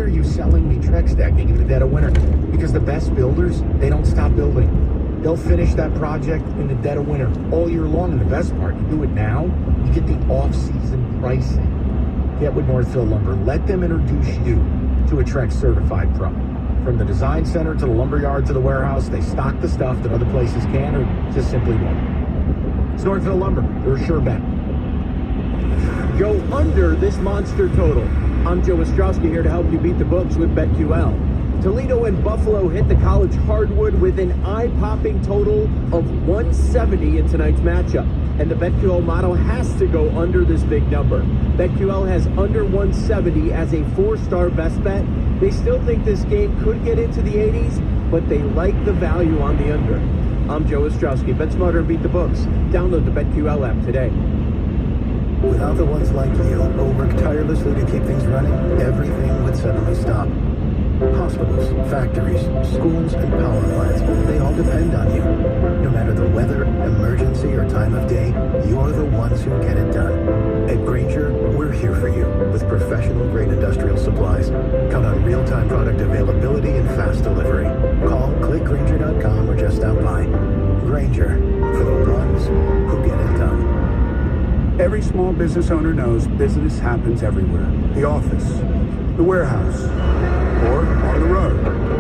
are you selling me Trex decking in the dead of winter? Because the best builders, they don't stop building. They'll finish that project in the dead of winter all year long. And the best part, you do it now, you get the off-season pricing. Get with Northfield Lumber. Let them introduce you to a Trex certified pro. From the design center to the lumberyard to the warehouse, they stock the stuff that other places can or just simply won't. It's Northfield Lumber. They're a sure bet. Go under this monster total. I'm Joe Ostrowski here to help you beat the books with BetQL. Toledo and Buffalo hit the college hardwood with an eye-popping total of 170 in tonight's matchup. And the BetQL model has to go under this big number. BetQL has under 170 as a 4-star best bet. They still think this game could get into the 80s, but they like the value on the under. I'm Joe Ostrowski. Bet smarter and beat the books. Download the BetQL app today. Without the ones like you who work tirelessly to keep things running, everything would suddenly stop. Hospitals, factories, schools, and power plants, they all depend on you. No matter the weather, emergency, or time of day, you're the ones who get it done. At Grainger, we're here for you with professional-grade industrial supplies. Count on real-time product availability and fast delivery. Call, click Grainger.com, or just stop by. Grainger, for the ones who get it done. Every small business owner knows business happens everywhere. The office, the warehouse, or on the road.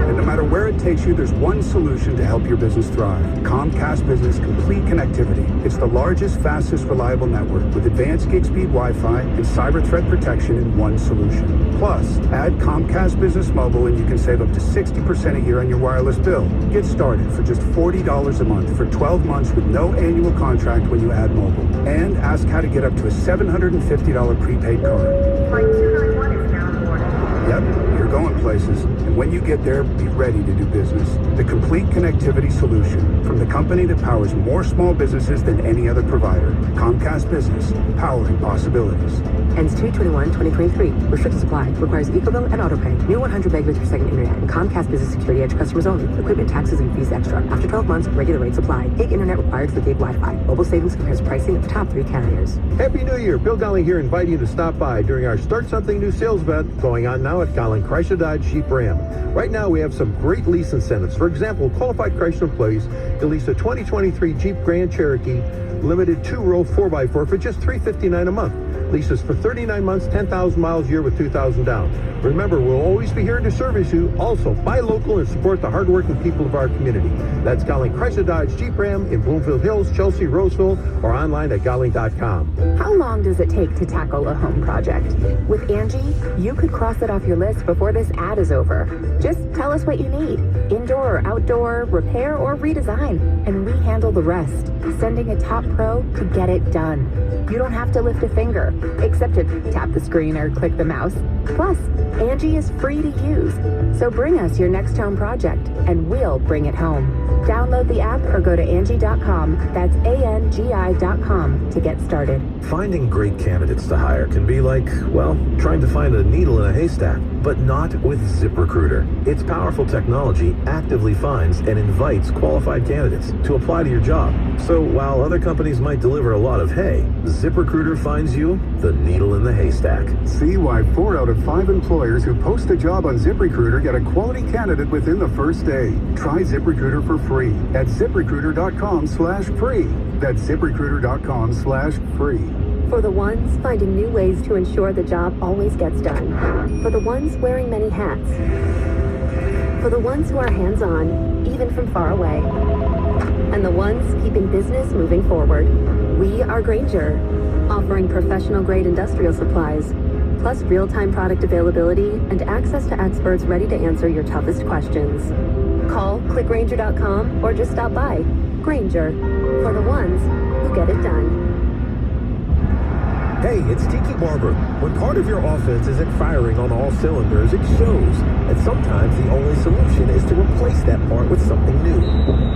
And no matter where it takes you, there's one solution to help your business thrive. Comcast Business Complete Connectivity. It's the largest, fastest, reliable network with advanced gig speed Wi-Fi and cyber threat protection in one solution. Plus, add Comcast Business Mobile and you can save up to 60% a year on your wireless bill. Get started for just $40 a month for 12 months with no annual contract when you add mobile. And ask how to get up to a $750 prepaid card. Flight 291 is now boarded. Yep, you're going places. And when you get there, be ready to do business. The complete connectivity solution from the company that powers more small businesses than any other provider. Comcast Business, powering possibilities. Ends 2/21/2023. Restricted supply. Requires EcoBill and AutoPay. New 100 megabits per second internet and Comcast Business Security Edge customers only. Equipment, taxes, and fees extra. After 12 months, regular rates apply. Gig internet required for gig Wi-Fi. Mobile savings compares pricing of the top 3 carriers. Happy New Year. Bill Golling here, inviting you to stop by during our Start Something New sales event going on now at Golling Chrysler Dodge Jeep Ram. Right now, we have some great lease incentives. For example, qualified Chrysler employees can lease a 2023 Jeep Grand Cherokee limited 2-row 4x4 for just $359 a month. Leases for 39 months, 10,000 miles a year with $2,000 down. Remember, we'll always be here to service you. Also, buy local and support the hardworking people of our community. That's Golling Chrysler Dodge Jeep Ram in Bloomfield Hills, Chelsea, Roseville, or online at Golling.com. How long does it take to tackle a home project? With Angie, you could cross it off your list before this ad is over. Just tell us what you need. Indoor or outdoor, repair or redesign. And we handle the rest, sending a top pro to get it done. You don't have to lift a finger, except to tap the screen or click the mouse. Plus, Angie is free to use. So bring us your next home project, and we'll bring it home. Download the app or go to Angie.com. That's ANGI.com to get started. Finding great candidates to hire can be like, well, trying to find a needle in a haystack, but not with ZipRecruiter. Its powerful technology actively finds and invites qualified candidates to apply to your job. So while other companies might deliver a lot of hay, ZipRecruiter finds you the needle in the haystack. See why 4 out of 5 employers who post a job on ZipRecruiter get a quality candidate within the first day. Try ZipRecruiter for free at ZipRecruiter.com/free. That's ZipRecruiter.com/free. For the ones finding new ways to ensure the job always gets done. For the ones wearing many hats. For the ones who are hands-on, even from far away. And the ones keeping business moving forward. We are Grainger, offering professional-grade industrial supplies, plus real-time product availability and access to experts ready to answer your toughest questions. Call, click Grainger.com, or just stop by. Grainger, for the ones who get it done. Hey, it's Tiki Barber. When part of your offense isn't firing on all cylinders, it shows. And sometimes the only solution is to replace that part with something new.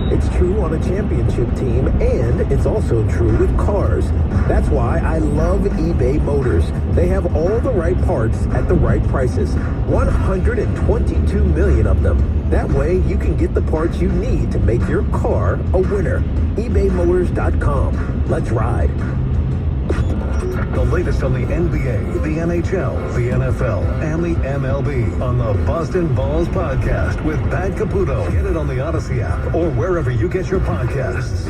It's true on a championship team, and it's also true with cars. That's why I love eBay Motors. They have all the right parts at the right prices. 122 million of them. That way, you can get the parts you need to make your car a winner. ebaymotors.com. Let's ride. The latest on the NBA, the NHL, the NFL, and the MLB on the Boston Balls Podcast with Pat Caputo. Get it on the Odyssey app or wherever you get your podcasts.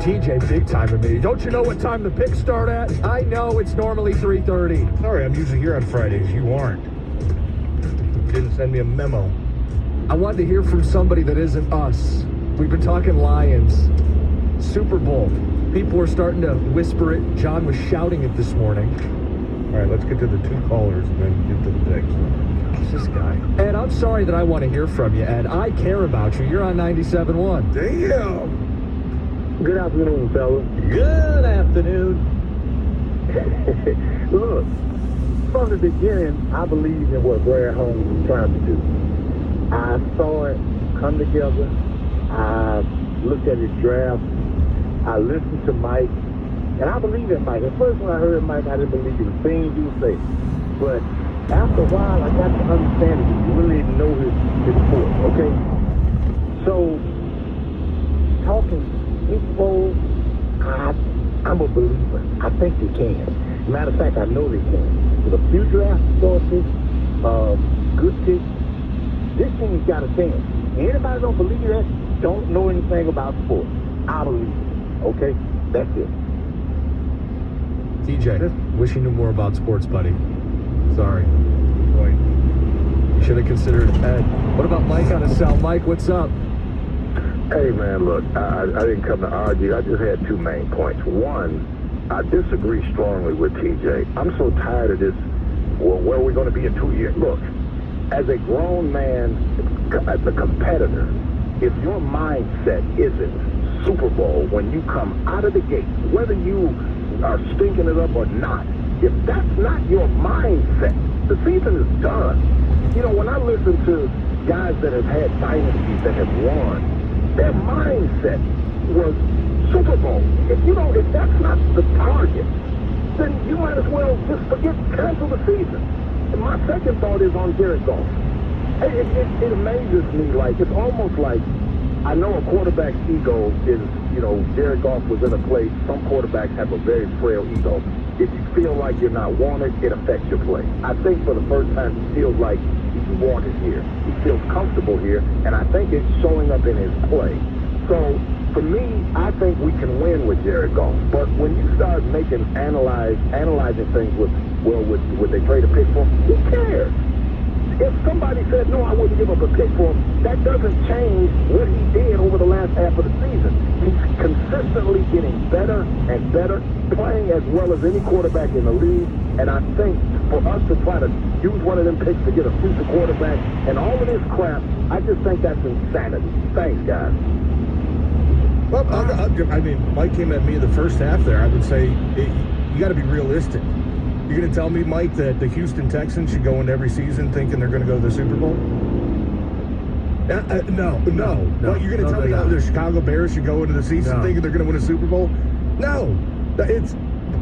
TJ big timing me. Don't you know what time the picks start at? I know it's normally 3:30. Sorry, I'm usually here on Fridays. You aren't. Didn't send me a memo. I wanted to hear from somebody that isn't us. We've been talking Lions. Super Bowl. People are starting to whisper it. John was shouting it this morning. All right, let's get to the two callers and then get to the picks. Gosh, this guy. Ed, I'm sorry that I want to hear from you, Ed. I care about you. You're on 97.1. Damn! Good afternoon, fellas. Good afternoon. Look, from the beginning, I believed in what Brad Holmes was trying to do. I saw it come together. I looked at his draft. I listened to Mike. And I believe in Mike. At first, when I heard Mike, I didn't believe in things he would say. But after a while, I got to understand that he really didn't know his sport, okay? So, talking Bowl, I'm a believer. I think they can. Matter of fact, I know they can. With a few draft choices, good picks, this team's got a chance. Anybody don't believe that, don't know anything about sports. I believe it. Okay? That's it. TJ, wish you knew more about sports, buddy. Sorry. Boy. You should have considered Ed. What about Mike on his cell? Mike, what's up? Hey, man, look, I didn't come to argue. I just had two main points. One, I disagree strongly with TJ. I'm so tired of this, well, where are we going to be in 2 years? Look, as a grown man, as a competitor, if your mindset isn't Super Bowl when you come out of the gate, whether you are stinking it up or not, if that's not your mindset, the season is done. You know, when I listen to guys that have had dynasties that have won, their mindset was Super Bowl. If that's not the target, then you might as well just cancel the season. And my second thought is on Jared Goff. It amazes me, like, it's almost like, I know a quarterback's ego is, Jared Goff was in a place, some quarterbacks have a very frail ego. If you feel like you're not wanted, it affects your play. I think for the first time, he feels like he's wanted here. He feels comfortable here, and I think it's showing up in his play. So, for me, I think we can win with Jared Goff. But when you start analyzing things would they trade a pick for him? Who cares? If somebody said, no, I wouldn't give up a pick for him, that doesn't change what he did over the last half of the season. He's consistently getting better and better, playing as well as any quarterback in the league. And I think for us to try to use one of them picks to get a future quarterback and all of this crap, I just think that's insanity. Thanks, guys. Well, I mean, Mike came at me in the first half there. I would say you got to be realistic. You're going to tell me, Mike, that the Houston Texans should go into every season thinking they're going to go to the Super Bowl? No. What, you're going to tell me that the Chicago Bears should go into the season thinking they're going to win a Super Bowl? No.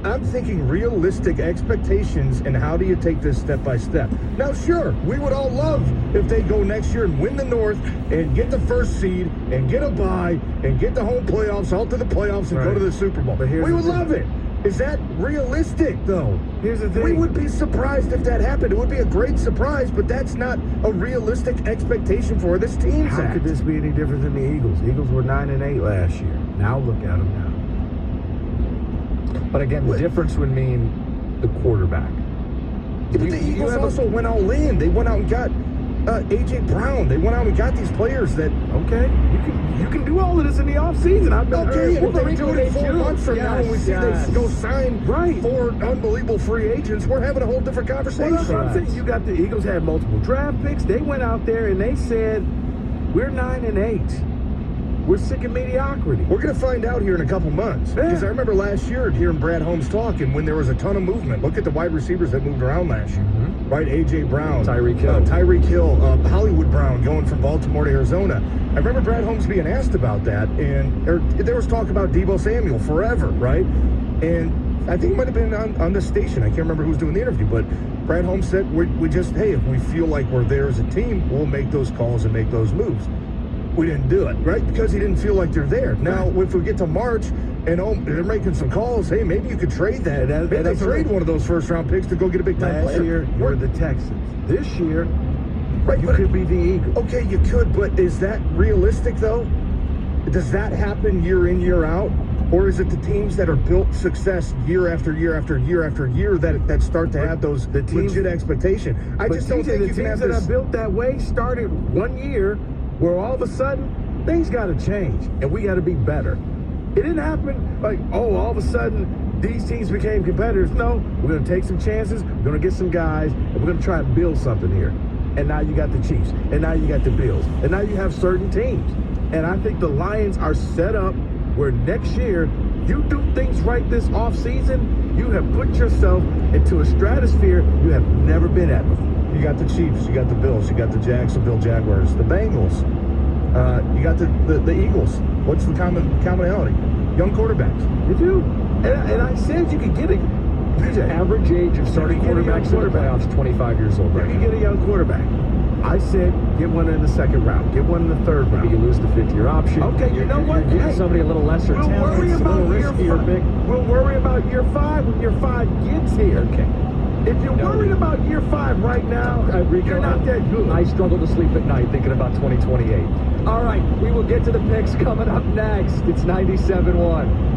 I'm thinking realistic expectations and how do you take this step by step. Now, sure, we would all love if they go next year and win the North and get the first seed and get a bye and get the home playoffs, all to the playoffs and go to the Super Bowl. We would love it. Is that realistic, though? Here's the thing. We would be surprised if that happened. It would be a great surprise, but that's not a realistic expectation for this team. How could this be any different than the Eagles? The Eagles were 9-8 last year. Now look at them now. But again, the difference would mean the quarterback. Yeah, but the Eagles also went all in. They went out and got A.J. Brown. They went out and got these players that... Okay, you can do all of this in the offseason. Okay, and if they do it 4 months from now when we see they go sign 4 unbelievable free agents, we're having a whole different conversation. Well, I'm saying you got the Eagles had multiple draft picks. They went out there and they said, we're 9-8. We're sick of mediocrity. We're going to find out here in a couple months. Because I remember last year hearing Brad Holmes talk, and when there was a ton of movement. Look at the wide receivers that moved around last year. Right? A.J. Brown. Tyreek Hill. Hollywood Brown going from Baltimore to Arizona. I remember Brad Holmes being asked about that, and there was talk about Deebo Samuel forever, right? And I think it might have been on the station. I can't remember who was doing the interview, but Brad Holmes said, we just, hey, if we feel like we're there as a team, we'll make those calls and make those moves. We didn't do it, right? Because he didn't feel like they're there. Now, if we get to March and they're making some calls, hey, maybe you could trade that. Maybe they trade one of those first-round picks to go get a big-time player. Last year, you were the Texans. This year, right, you could be the Eagles. Okay, you could, but is that realistic, though? Does that happen year in, year out? Or is it the teams that are built success year after year after year after year that start to have those legit expectation? I just don't think you can have that this. are built that way started one year where all of a sudden things got to change and we got to be better. It didn't happen like, oh, all of a sudden these teams became competitors. No, we're going to take some chances. We're going to get some guys and we're going to try and build something here. And now you got the Chiefs and now you got the Bills and now you have certain teams. And I think the Lions are set up where next year you do things right this offseason, you have put yourself into a stratosphere you have never been at before. You got the Chiefs, you got the Bills, you got the Jacksonville Jaguars, the Bengals, you got the Eagles. What's the commonality? Young quarterbacks. You do. And I said you could get a average age of starting quarterbacks in the playoffs, 25 years old. You can get a young quarterback. I said get one in the second round, get one in the third round. You lose the fifth-year option. Okay, you know what? You're getting somebody a little lesser we'll talent. Worry It's a about little year riskier, five. Vic. We'll worry about year 5 when year 5 gets here. Okay. If you're worried about year 5 right now, Rico, you're not that good. I struggle to sleep at night thinking about 2028. All right, we will get to the picks coming up next. It's 97.1.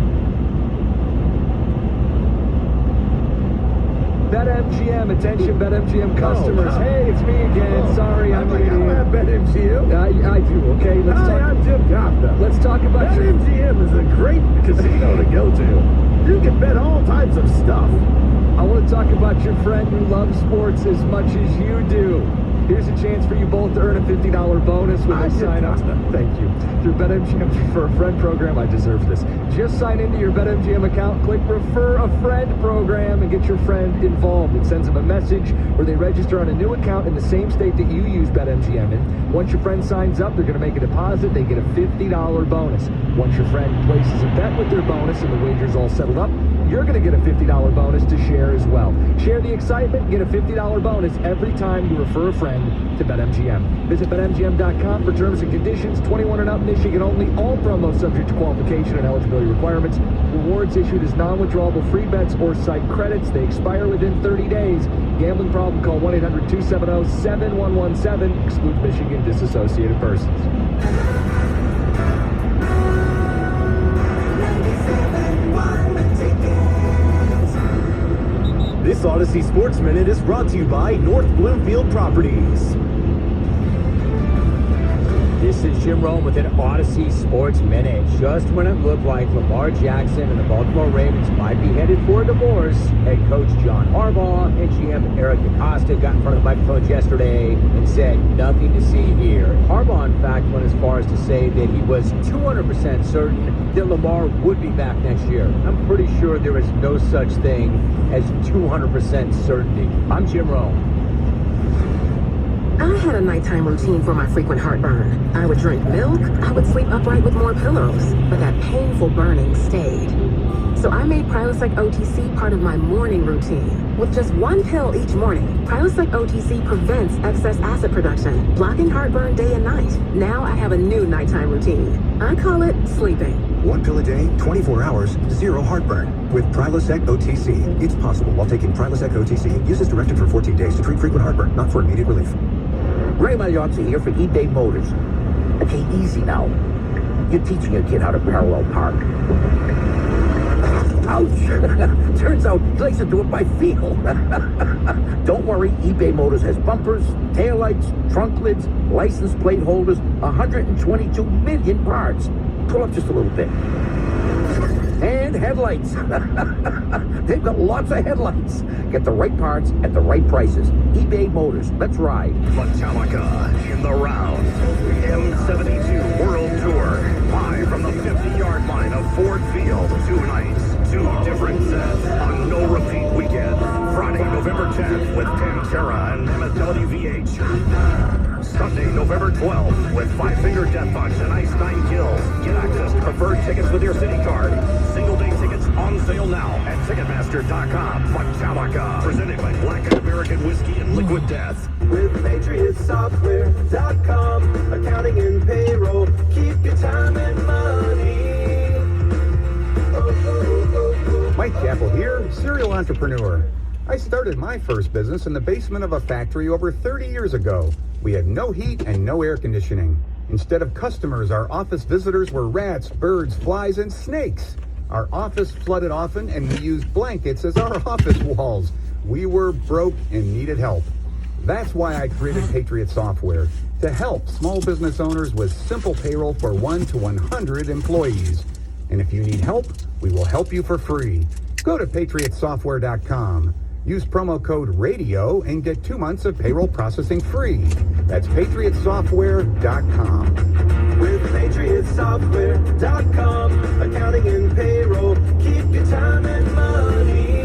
BetMGM, attention BetMGM customers. Hey, it's me again. Sorry, I'm I have BetMGM. I do. Okay, I'm Jim Costa. Let's talk about BetMGM is a great casino to go to. You can bet all types of stuff. I want to talk about your friend who loves sports as much as you do. Here's a chance for you both to earn a $50 bonus when you sign up. Thank you. Through BetMGM for a Friend program, I deserve this. Just sign into your BetMGM account, click Refer a Friend program, and get your friend involved. It sends them a message where they register on a new account in the same state that you use BetMGM in. Once your friend signs up, they're going to make a deposit. They get a $50 bonus. Once your friend places a bet with their bonus and the wager's all settled up, you're going to get a $50 bonus to share as well. Share the excitement, get a $50 bonus every time you refer a friend to BetMGM. Visit BetMGM.com for terms and conditions. 21 and up, Michigan only. All promos subject to qualification and eligibility requirements. Rewards issued as non-withdrawable free bets or site credits. They expire within 30 days. Gambling problem, call 1-800-270-7117. Excludes Michigan disassociated persons. This Odyssey Sports Minute is brought to you by North Bloomfield Properties. This is Jim Rome with an Odyssey Sports Minute. Just when it looked like Lamar Jackson and the Baltimore Ravens might be headed for a divorce, head coach John Harbaugh and GM Eric DeCosta got in front of the microphones yesterday and said nothing to see here. Harbaugh, in fact, went as far as to say that he was 200% certain that Lamar would be back next year. I'm pretty sure there is no such thing as 200% certainty. I'm Jim Rome. I had a nighttime routine for my frequent heartburn. I would drink milk, I would sleep upright with more pillows, but that painful burning stayed. So I made Prilosec OTC part of my morning routine. With just one pill each morning, Prilosec OTC prevents excess acid production, blocking heartburn day and night. Now I have a new nighttime routine. I call it sleeping. One pill a day, 24 hours, zero heartburn. With Prilosec OTC. It's possible while taking Prilosec OTC. Use as directed for 14 days to treat frequent heartburn, not for immediate relief. Ray Magliozzi here for eBay Motors. Okay, easy now. You're teaching a kid how to parallel park. Ouch! Turns out he likes to do it by feel. Don't worry, eBay Motors has bumpers, taillights, trunk lids, license plate holders, 122 million parts. Pull up just a little bit. And headlights. They've got lots of headlights. Get the right parts at the right prices. eBay Motors. Let's ride. Metallica in the round. The M72 World Tour. Live from the 50-yard line of Ford Field. 2 nights, 2 different sets on no repeat weekend. Friday, November 10th with Pantera and MSW VH. Sunday, November 12th with Five Finger Death Punch and Ice Nine Kills. Get access to preferred tickets with your city card. Single day tickets On sale now at Ticketmaster.com. Metallica, presented by Black American Whiskey and Liquid Death. With PatriotSoftware.com, accounting and payroll, keep your time and money. Mike Chappell here, serial entrepreneur. I started my first business in the basement of a factory over 30 years ago. We had no heat and no air conditioning. Instead of customers, our office visitors were rats, birds, flies, and snakes. Our office flooded often, and we used blankets as our office walls. We were broke and needed help. That's why I created Patriot Software, to help small business owners with simple payroll for 1 to 100 employees. And if you need help, we will help you for free. Go to PatriotSoftware.com. Use promo code RADIO and get 2 months of payroll processing free. That's PatriotSoftware.com. With PatriotSoftware.com, accounting and payroll, keep your time and money.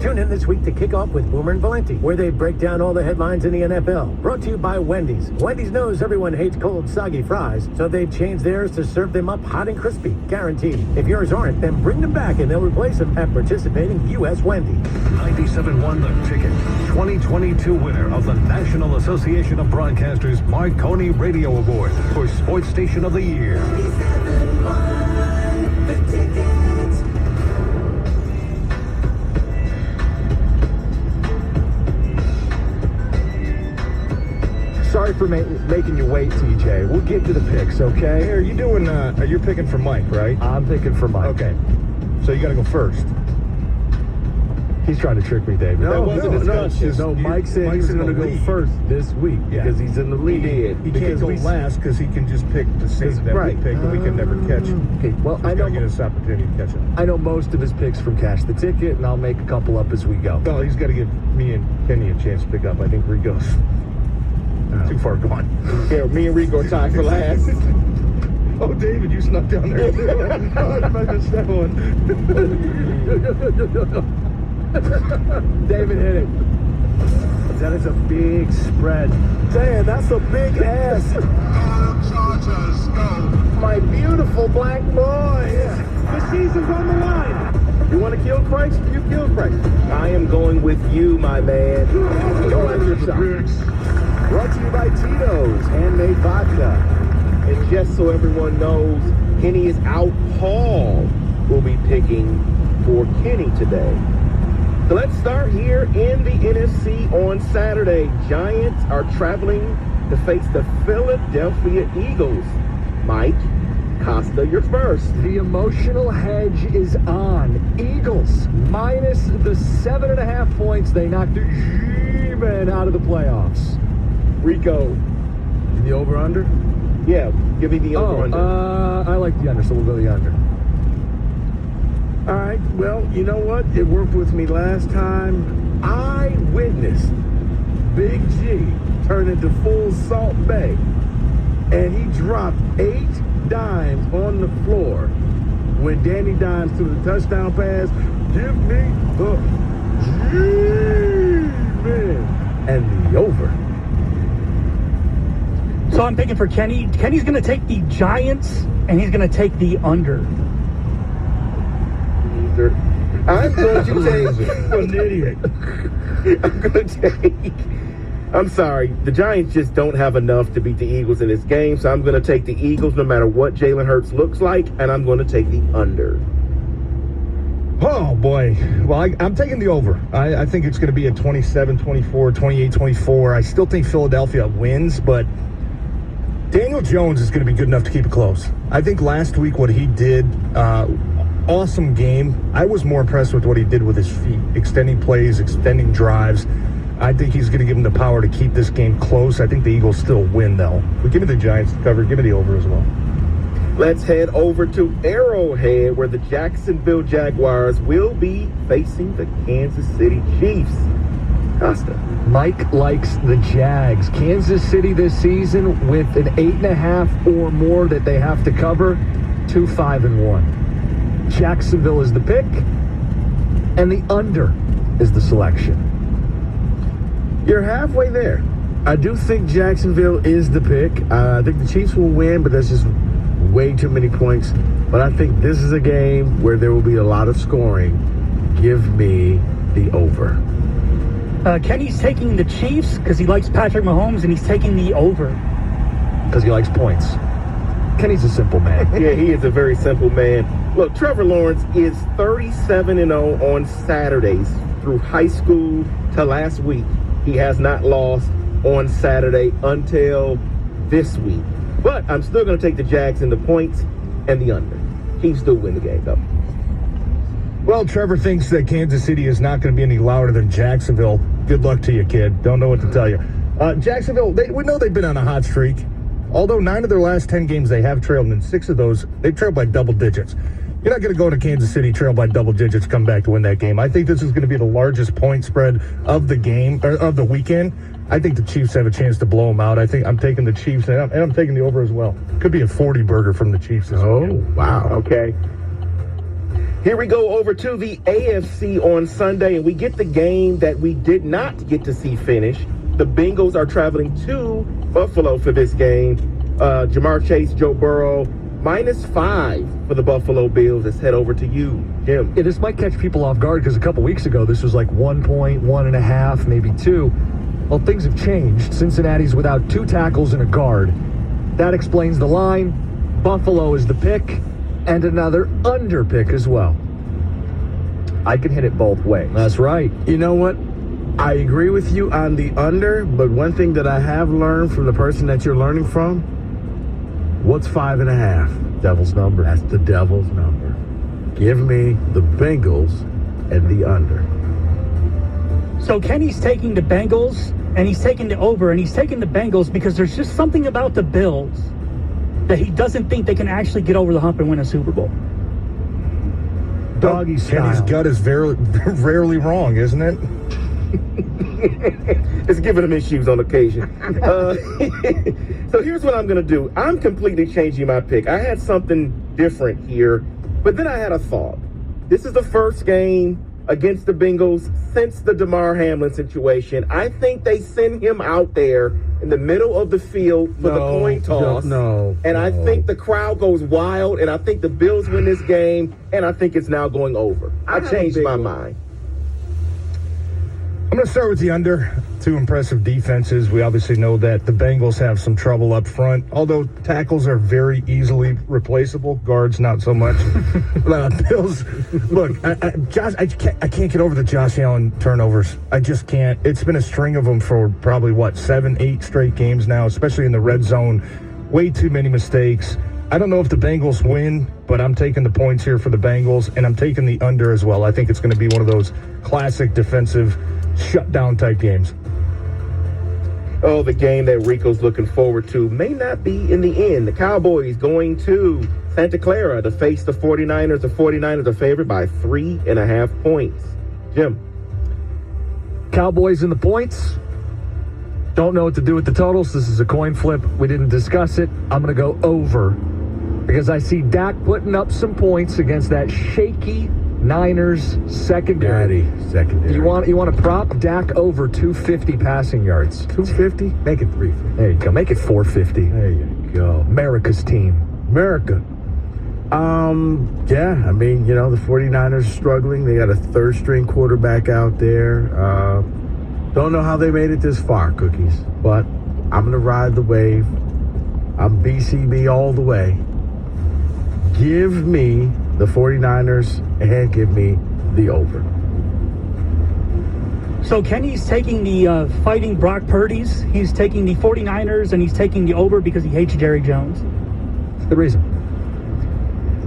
Tune in this week to kick off with Boomer and Valenti, where they break down all the headlines in the NFL. Brought to you by Wendy's. Wendy's knows everyone hates cold, soggy fries, so they've changed theirs to serve them up hot and crispy, guaranteed. If yours aren't, then bring them back and they'll replace them at participating U.S. Wendy's. 97.1 The Ticket, 2022 winner of the National Association of Broadcasters Marconi Radio Award for Sports Station of the Year. Sorry for making you wait, TJ. We'll get to the picks, okay? Hey, are you doing, you're picking for Mike, right? I'm picking for Mike. Okay. So you got to go first. He's trying to trick me, David. No, Mike said he was going to go first this week because he's in the lead. He can't go last because he can just pick the same that we picked, and we can never catch him. Okay, well, I know. Get this opportunity to catch him. I know most of his picks from Cash the Ticket, and I'll make a couple up as we go. No, he's got to give me and Kenny a chance to pick up. I think Rico's too far gone. Yeah, me and Rico are tied for last. Oh, David, you snuck down there. Oh, I missed that one. David hit it. That is a big spread. Damn, that's a big ass. Chargers, go. My beautiful black boys. The season's on the line. You want to kill Christ? You kill Christ. I am going with you, my man. Go at yourself. Brought to you by Tito's Handmade Vodka. And just so everyone knows, Kenny is out. Paul will be picking for Kenny today. So let's start here in the NFC on Saturday. Giants are traveling to face the Philadelphia Eagles. Mike Costa, you're first. The emotional hedge is on. Eagles minus the 7.5 points. They knocked the G-Men out of the playoffs. Rico. The over-under? Yeah, give me the over-under. I like the under, so we'll go the under. All right, well, you know what? It worked with me last time. I witnessed Big G turn into full Salt Bay, and he dropped 8 dimes on the floor when Danny Dimes threw the touchdown pass. Give me the G-Men and the over. So I'm picking for Kenny. Kenny's going to take the Giants, and he's going to take the under. I'm going to take an idiot. I'm going to take. I'm sorry. The Giants just don't have enough to beat the Eagles in this game, so I'm going to take the Eagles no matter what Jalen Hurts looks like, and I'm going to take the under. Oh, boy. Well, I'm taking the over. I think it's going to be a 27-24, 28-24. I still think Philadelphia wins, but Daniel Jones is going to be good enough to keep it close. I think last week what he did, awesome game. I was more impressed with what he did with his feet, extending plays, extending drives. I think he's going to give him the power to keep this game close. I think the Eagles still win, though. But give me the Giants to cover. Give me the over as well. Let's head over to Arrowhead, where the Jacksonville Jaguars will be facing the Kansas City Chiefs. Costa. Mike likes the Jags. Kansas City this season with an 8.5 or more that they have to cover, 2-5-1. Jacksonville is the pick, and the under is the selection. You're halfway there. I do think Jacksonville is the pick. I think the Chiefs will win, but that's just way too many points. But I think this is a game where there will be a lot of scoring. Give me the over. Kenny's taking the Chiefs because he likes Patrick Mahomes, and he's taking the over. Because he likes points. Kenny's a simple man. Yeah, he is a very simple man. Look, Trevor Lawrence is 37-0 on Saturdays through high school to last week. He has not lost on Saturday until this week. But I'm still going to take the Jags in the points and the under. Chiefs still win the game, though. Well, Trevor thinks that Kansas City is not going to be any louder than Jacksonville. Good luck to you, kid. Don't know what to tell you. Jacksonville, we know they've been on a hot streak. Although 9 of their last 10 games they have trailed, and in 6 of those, they've trailed by double digits. You're not going to go to Kansas City, trail by double digits, come back to win that game. I think this is going to be the largest point spread of the game, or of the weekend. I think the Chiefs have a chance to blow them out. I think I'm taking the Chiefs, and I'm taking the over as well. Could be a 40 burger from the Chiefs this weekend. Wow. Okay. Here we go over to the AFC on Sunday, and we get the game that we did not get to see finish. The Bengals are traveling to Buffalo for this game. Jamar Chase, Joe Burrow, -5 for the Buffalo Bills. Let's head over to you, Jim. Yeah, this might catch people off guard because a couple weeks ago, this was like 1 point, 1.5, maybe 2. Well, things have changed. Cincinnati's without 2 tackles and a guard. That explains the line. Buffalo is the pick, and another under pick as well. I can hit it both ways. That's right. You know what? I agree with you on the under, but one thing that I have learned from the person that you're learning from, what's 5.5? Devil's number. That's the devil's number. Give me the Bengals and the under. So Kenny's taking the Bengals, and he's taking the over, and he's taking the Bengals because there's just something about the Bills that he doesn't think they can actually get over the hump and win a Super Bowl. Doggy style. Kenny's gut is rarely wrong, isn't it? It's giving him issues on occasion. So here's what I'm going to do. I'm completely changing my pick. I had something different here, but then I had a thought. This is the first game against the Bengals since the Damar Hamlin situation. I think they send him out there in the middle of the field for the coin toss. And I think the crowd goes wild, and I think the Bills win this game, and I think it's now going over. I changed my mind. I'm going to start with the under. 2 impressive defenses. We obviously know that the Bengals have some trouble up front, although tackles are very easily replaceable. Guards, not so much. Bills, look, Josh, I can't get over the Josh Allen turnovers. I just can't. It's been a string of them for probably, 7, 8 straight games now, especially in the red zone. Way too many mistakes. I don't know if the Bengals win, but I'm taking the points here for the Bengals, and I'm taking the under as well. I think it's going to be one of those classic defensive shutdown type games. Oh, the game that Rico's looking forward to may not be in the end. The Cowboys going to Santa Clara to face the 49ers. The 49ers are favored by 3.5 points. Jim. Cowboys in the points. Don't know what to do with the totals. This is a coin flip. We didn't discuss it. I'm going to go over because I see Dak putting up some points against that shaky Niners secondary. You want to prop Dak over 250 passing yards. 250? Make it 350. There you go. Make it 450. There you go. America's team. America. Yeah, I mean, the 49ers are struggling. They got a third-string quarterback out there. Don't know how they made it this far, Cookies, but I'm going to ride the wave. I'm BCB all the way. Give me the 49ers and give me the over. So Kenny's taking the fighting Brock Purdy's. He's taking the 49ers, and he's taking the over because he hates Jerry Jones. That's the reason.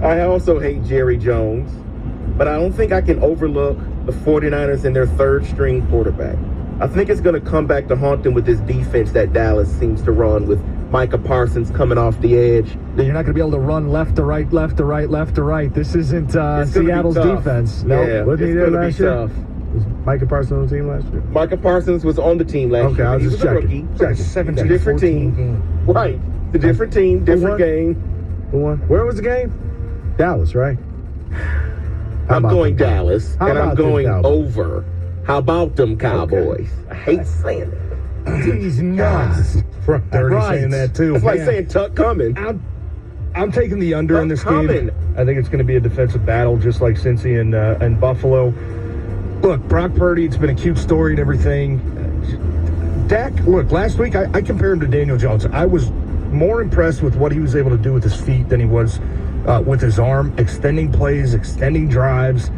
I also hate Jerry Jones, but I don't think I can overlook the 49ers and their third-string quarterback. I think it's going to come back to haunt them with this defense that Dallas seems to run with Micah Parsons coming off the edge. You're not going to be able to run left to right, left to right, left to right. This isn't Seattle's defense. No, yeah, wasn't he there last year? Tough. Was Micah Parsons on the team last year? Micah Parsons was on the team last year. I was he just was checking. a rookie. 17, different team. Right. The different team, different game. Who won? Where was the game? Dallas, right? I'm going Dallas, and I'm going over. How about them Cowboys? Okay. I hate saying that. He's nuts. Dirty saying that too. It's like saying Tuck coming. I'm taking the under in this coming. game. I think it's going to be a defensive battle, just like Cincy and Buffalo. Look, Brock Purdy, it's been a cute story and everything. Dak, look, last week I compared him to Daniel Jones. I was more impressed with what he was able to do with his feet than he was with his arm, extending plays, extending drives.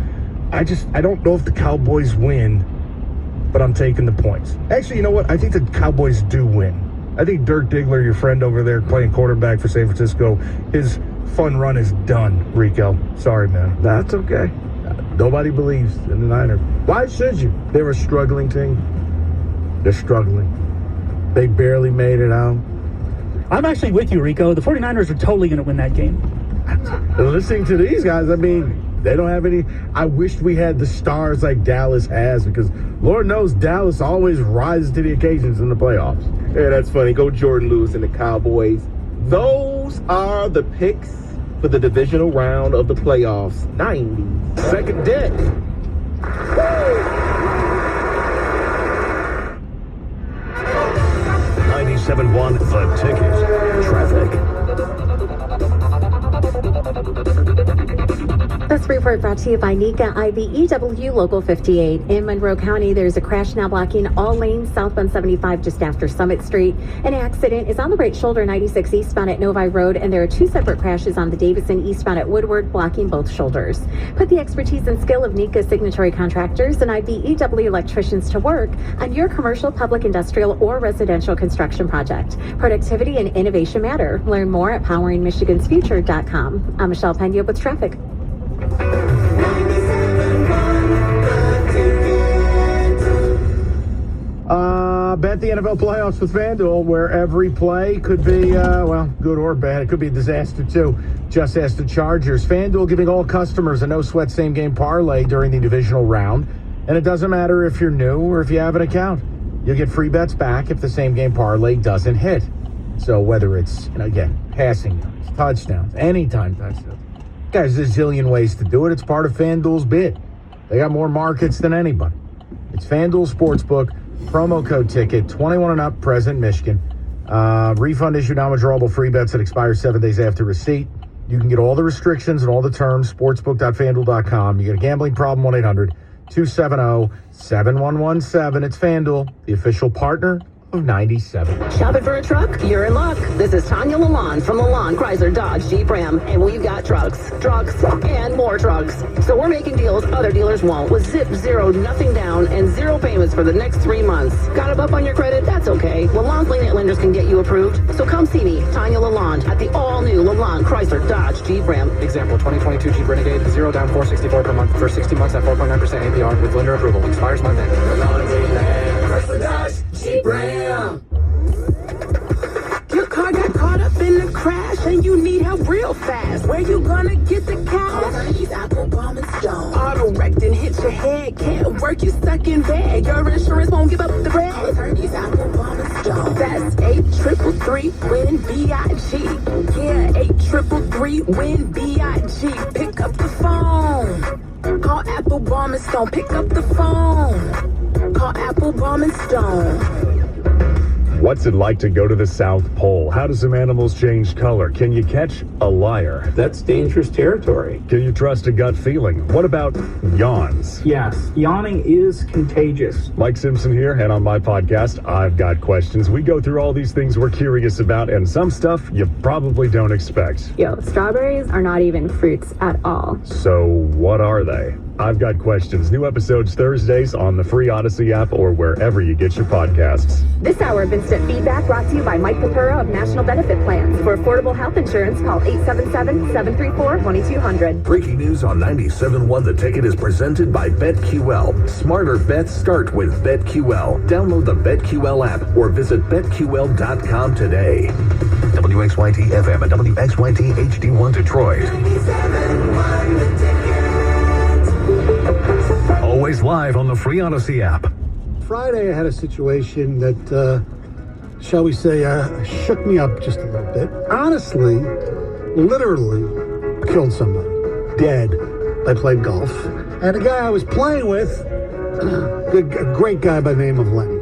I don't know if the Cowboys win, but I'm taking the points. Actually, you know what? I think the Cowboys do win. I think Dirk Diggler, your friend over there playing quarterback for San Francisco, his fun run is done, Rico. Sorry, man. That's okay. Nobody believes in the Niners. Why should you? They're a struggling team. They're struggling. They barely made it out. I'm actually with you, Rico. The 49ers are totally going to win that game. Listening to these guys, I mean, they don't have any. I wish we had the stars like Dallas has, because Lord knows Dallas always rises to the occasions in the playoffs. Yeah, that's funny. Go Jordan Lewis and the Cowboys. Those are the picks for the divisional round of the playoffs. 90. Second deck. 97.1 The Ticket. Traffic. This report brought to you by NECA IBEW Local 58. In Monroe County, there's a crash now blocking all lanes southbound 75 just after Summit Street. An accident is on the right shoulder 96 eastbound at Novi Road, and there are two separate crashes on the Davison eastbound at Woodward blocking both shoulders. Put the expertise and skill of NECA signatory contractors and IBEW electricians to work on your commercial, public, industrial, or residential construction project. Productivity and innovation matter. Learn more at poweringmichigansfuture.com. I'm Michelle Pena with traffic. Bet the NFL playoffs with FanDuel, where every play could be, good or bad. It could be a disaster, too. Just ask the Chargers. FanDuel giving all customers a no-sweat same-game parlay during the divisional round. And it doesn't matter if you're new or if you have an account. You'll get free bets back if the same-game parlay doesn't hit. So whether it's, again, passing yards, touchdowns, anytime touchdowns. Guys, there's a zillion ways to do it. It's part of FanDuel's bid. They got more markets than anybody. It's FanDuel Sportsbook, promo code TICKET, 21 and up, present Michigan. Refund issued, non-withdrawable free bets that expire 7 days after receipt. You can get all the restrictions and all the terms, sportsbook.fanduel.com. You get a gambling problem, 1-800-270-7117. It's FanDuel, the official partner of 97. Shopping for a truck? You're in luck. This is Tanya Lalonde from Lalonde Chrysler Dodge Jeep Ram, and we've got trucks, and more trucks. So we're making deals other dealers won't, with zip, zero, nothing down, and zero payments for the next 3 months. Got a bump on your credit? That's okay. Lalonde's lenient lenders can get you approved. So come see me, Tanya Lalonde, at the all-new Lalonde Chrysler Dodge Jeep Ram. Example, 2022 Jeep Renegade, 0 down, $464 per month for 60 months at 4.9% APR with lender approval. Expires Monday. Your car got caught up in a crash and you need help real fast. Where you gonna get the cash? Auto wrecked and hit your head. Can't work, you stuck in bed. Your insurance won't give up the bread. That's 833-WIN-BIG. Yeah, 833-WIN-BIG. Pick up the phone. Call Applebaum and Stone. Pick up the phone. Call Applebaum and Stone. What's it like to go to the South Pole? How do some animals change color? Can you catch a liar? That's dangerous territory. Can you trust a gut feeling? What about yawns? Yes, yawning is contagious. Mike Simpson here, and on my podcast, I've Got Questions. We go through all these things we're curious about and some stuff you probably don't expect. Yo, strawberries are not even fruits at all. So what are they? I've Got Questions. New episodes Thursdays on the free Odyssey app or wherever you get your podcasts. This hour of Instant Feedback brought to you by Mike Capura of National Benefit Plans. For affordable health insurance, call 877-734-2200. Breaking news on 97.1 The Ticket is presented by BetQL. Smarter bets start with BetQL. Download the BetQL app or visit BetQL.com today. WXYT FM and WXYT HD1 Detroit. Always live on the free Odyssey app. Friday, I had a situation that, shall we say, shook me up just a little bit. Honestly, literally killed somebody. Dead. I played golf. And the guy I was playing with, a great guy by the name of Lenny.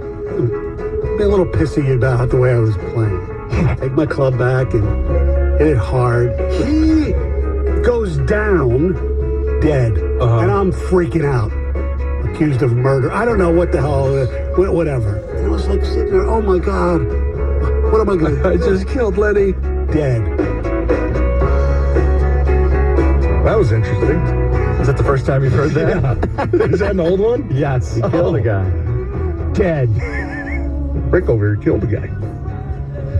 Be a little pissy about the way I was playing. Take my club back and hit it hard. He goes down dead, and I'm freaking out. Accused of murder. I don't know what the hell, whatever. And I was like sitting there, oh my God, what am I going to do? I just killed Lenny. Dead. That was interesting. Is that the first time you've heard that? Yeah. Is that an old one? Yes. He killed a guy. Dead. Rick over here killed a guy.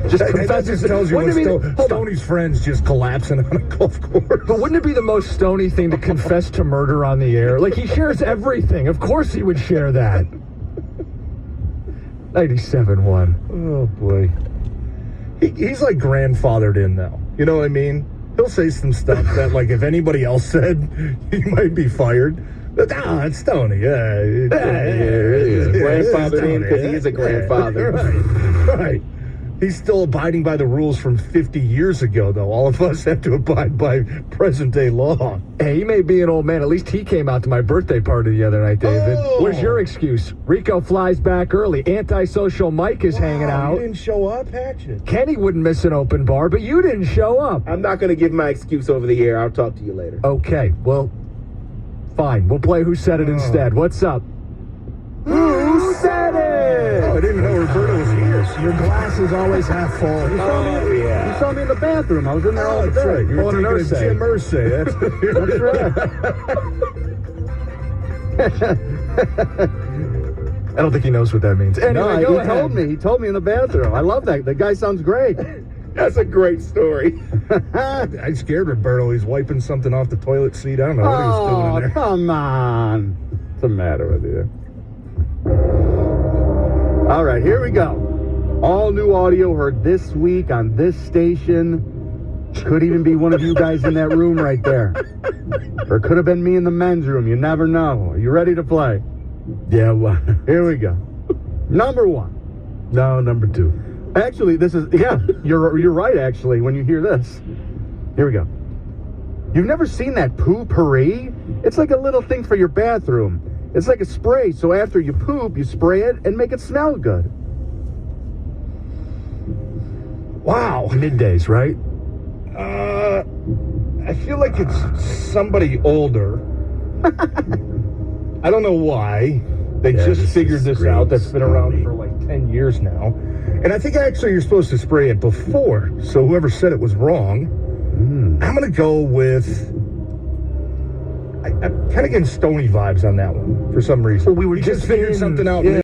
That just tells you when Stoney's friends just collapsing on a golf course. But wouldn't it be the most Stony thing to confess to murder on the air? Like, he shares everything. Of course he would share that. 97.1. Oh, boy. He's like grandfathered in, though. You know what I mean? He'll say some stuff that, like, if anybody else said, he might be fired. But, it's Stoney. Grandfathered in because he is a grandfather. Right. He's still abiding by the rules from 50 years ago, though. All of us have to abide by present-day law. Hey, he may be an old man. At least he came out to my birthday party the other night, David. Where's your excuse? Rico flies back early. Antisocial Mike is hanging out. You didn't show up, Hatchet. Kenny wouldn't miss an open bar, but you didn't show up. I'm not going to give my excuse over the air. I'll talk to you later. Okay, well, fine. We'll play Who Said It instead. What's up? Who said it? Oh, I didn't even know Roberto was here. Your glass is always half full. You saw me in the bathroom. I was in there all the That's day. right. You were Pulling an taking a Jim Irsay. That's right. I don't think he knows what that means. Anyway, No, go he ahead. told me. He told me in the bathroom. I love that. The guy sounds great. That's a great story. I scared Roberto. He's wiping something off the toilet seat. I don't know what he was doing in there. Come on. What's the matter with you? All right, here we go. All new audio heard this week on this station. Could even be one of you guys in that room right there. Or it could have been me in the men's room. You never know. Are you ready to play? Yeah, well, Here we go. Number one. no, number two. Actually, this is, you're right, actually, when you hear this. Here we go. You've never seen that poo-pourri? It's like a little thing for your bathroom. It's like a spray, so after you poop, you spray it and make it smell good. Wow. Middays, right? I feel like it's somebody older. I don't know why. They just figured this out. That's been around for like 10 years now. And I think actually you're supposed to spray it before. So whoever said it was wrong. I'm going to go with... I'm kind of getting Stony vibes on that one for some reason. Well, we were You just figured in- something out. yeah.